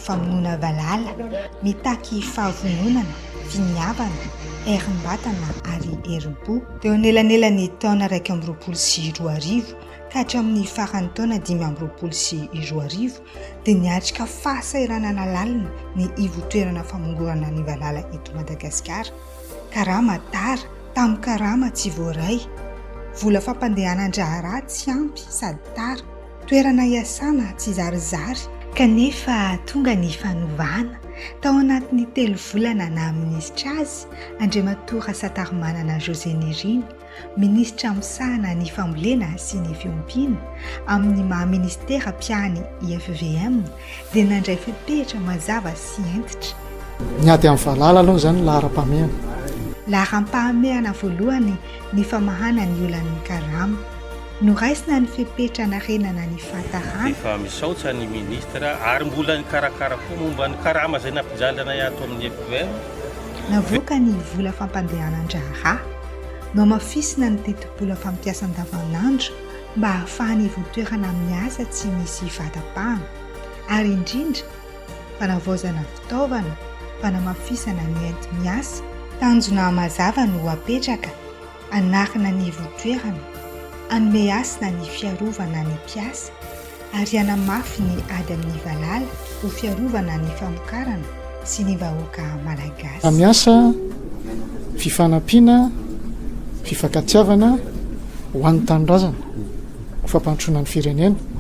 famonoana valala mitaky fahavononana, finiavana, herim-batana ary herim-po teo anelanelany taona 2024 ka hatramin'ny faran'ny taona 2024 dia niatrika fahasairanana lalina ny ivotoerana famongorana ny valala eto Madagasikara. Karama tara tamin'ny karama tsy voaray, vola fampandehanan-draha ratsy ampy sady tara, toerana iasana tsy zarizary kanefa tonga ny fanovana tao anatin'ny 3 volana na minisitra azy Andriamatoa Rasatarimanana José Nirina, minisitra misahana ny fambolena sy ny fiompiana amin'ny maha-ministera piahany IFVM dia nandray fepetra mazava sy entitra. Niady amin'ny valala aloha zany lahara-pahamehana. Lahara-pahamehana voalohany ny famahana ny olan'ny karama, noraisina ny fepetra narenana ny fahatarana. Efa misaotra ny ministra ary mbola nikarakara koa momba ny karama izay nampijalana ato amin'ny FVM. Navoaka ny vola fampandehanan-draha, nomafisina ny teti-bola fampiasa andavanandro mba ahafahany votoerana miasa tsy misy vatapahana, ary indrindra fanavaozana fitaovana, fanamafisana ny enti-miasa, tanjona mazava no apetraka anarina ny votoerana, anome asina ny fiarovana ny mpiasa ary anamafy ny ady amin'ny valala ho fiarovana ny famokarana sy ny vahoaka malagasy. Miasa, fifanampiana, fifankatiavana ho an'ny tanindrazana, ho fampantroana ny firenena.